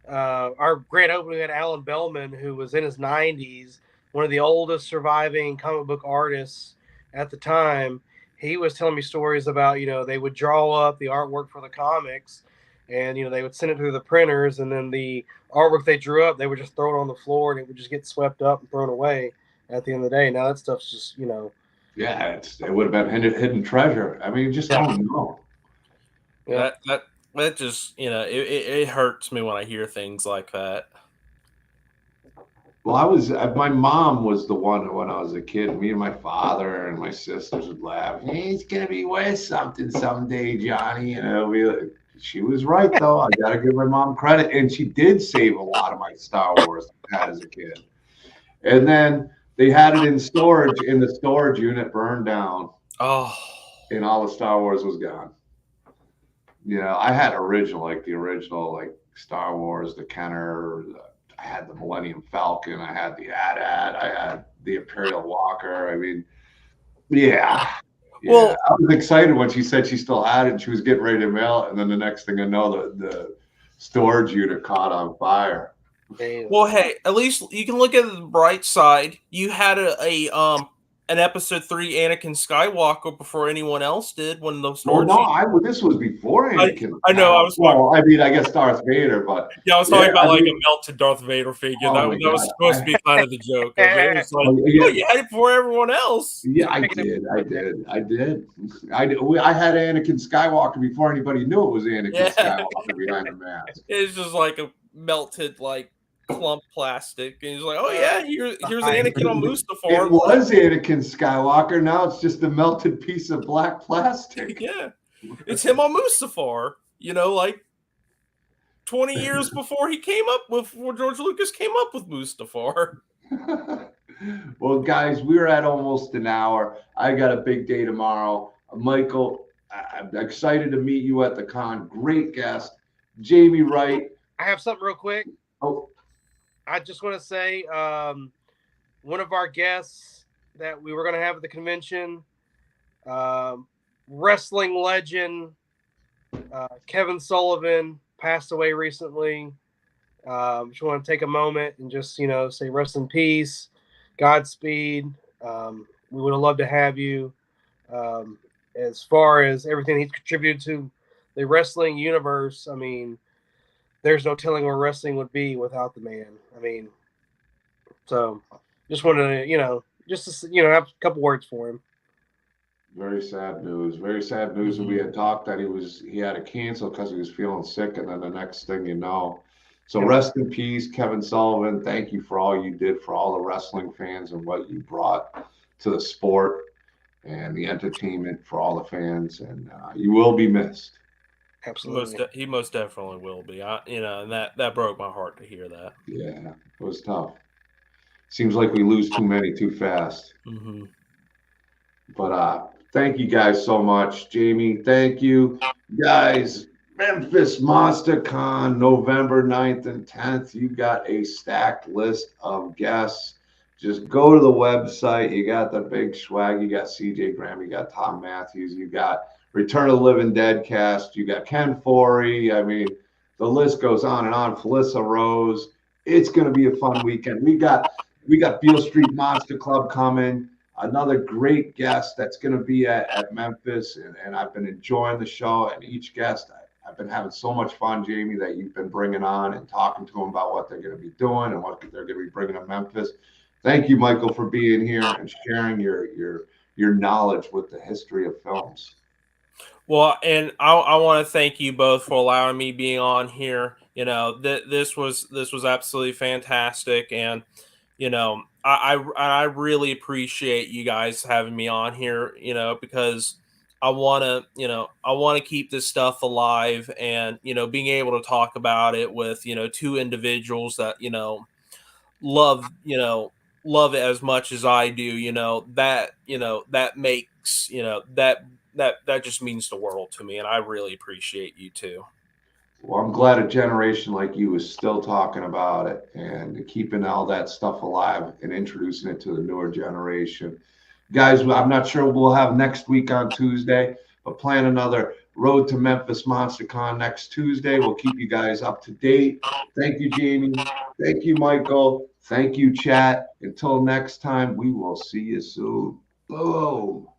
our grand opening. We had Alan Bellman, who was in his 90s, one of the oldest surviving comic book artists at the time. He was telling me stories about, they would draw up the artwork for the comics, and, they would send it through the printers, and then the artwork they drew up, they would just throw it on the floor, and it would just get swept up and thrown away at the end of the day. Now that stuff's just, Yeah, it would have been hidden treasure. I mean, you just don't know. Yeah. That just, it hurts me when I hear things like that. Well, my mom was the one when I was a kid. Me and my father and my sisters would laugh. He's gonna be worth something someday, Johnny. She was right though. I gotta give my mom credit, and she did save a lot of my Star Wars I had as a kid. And then they had it in storage, and the storage unit burned down. Oh, and all the Star Wars was gone. I had the original Star Wars, the Kenner. I had the Millennium Falcon. I had the AT-AT. I had the Imperial Walker. I mean, yeah. Well, I was excited when she said she still had it and she was getting ready to mail it. And then the next thing I know, the storage unit caught on fire. Well, hey, at least you can look at the bright side. You had an episode 3 Anakin Skywalker before anyone else did when those storage. This was before Anakin. I know. I guess Darth Vader, but yeah, I was talking about a melted Darth Vader figure. That was supposed to be kind of the joke. It was like, you had it before everyone else. Yeah, I did. I had Anakin Skywalker before anybody knew it was Anakin Skywalker behind the mask. It's just like a melted clump plastic, and he's like, "Oh yeah, here's Anakin on Mustafar." It was Anakin Skywalker. Now it's just a melted piece of black plastic. Yeah, it's him on Mustafar. 20 years before George Lucas came up with Mustafar. Well, guys, we're at almost an hour. I got a big day tomorrow. Michael, I'm excited to meet you at the con. Great guest, Jamie Wright. I have something real quick. Oh. I just want to say one of our guests that we were going to have at the convention, wrestling legend Kevin Sullivan, passed away recently. Just want to take a moment and just, say rest in peace, Godspeed. We would have loved to have you. As far as everything he's contributed to the wrestling universe, I mean, there's no telling where wrestling would be without the man. I mean, so just wanted to, have a couple words for him. Very sad news. Very sad news. And we had talked that he had to cancel because he was feeling sick, and then the next thing you know. So rest in peace, Kevin Sullivan. Thank you for all you did for all the wrestling fans and what you brought to the sport and the entertainment for all the fans. And you will be missed. Absolutely. He most definitely will be. And that broke my heart to hear that. Yeah, it was tough. Seems like we lose too many too fast. Mm-hmm. But thank you guys so much. Jamie, thank you. Guys, Memphis Monster Con, November 9th and 10th. You got a stacked list of guests. just go to the website. You got the big swag. You got CJ Graham. You got Tom Matthews. You got Return of the Living Dead cast. You got Ken Forey. I mean, the list goes on and on. Felissa Rose. It's going to be a fun weekend. We got Beale Street Monster Club coming. Another great guest that's going to be at Memphis, and I've been enjoying the show. And each guest, I've been having so much fun, Jamie, that you've been bringing on and talking to them about what they're going to be doing and what they're going to be bringing to Memphis. Thank you, Michael, for being here and sharing your knowledge with the history of films. Well, and I want to thank you both for allowing me being on here. This was absolutely fantastic, and I really appreciate you guys having me on here. Because I want to keep this stuff alive, and being able to talk about it with two individuals that love love it as much as I do. That makes that just means the world to me, and I really appreciate you too. Well, I'm glad a generation like you is still talking about it and keeping all that stuff alive and introducing it to the newer generation. Guys, I'm not sure what we'll have next week on Tuesday, but plan another Road to Memphis Monster Con next Tuesday. We'll keep you guys up to date. Thank you, Jamie. Thank you, Michael. Thank you, chat. Until next time, we will see you soon. Boom.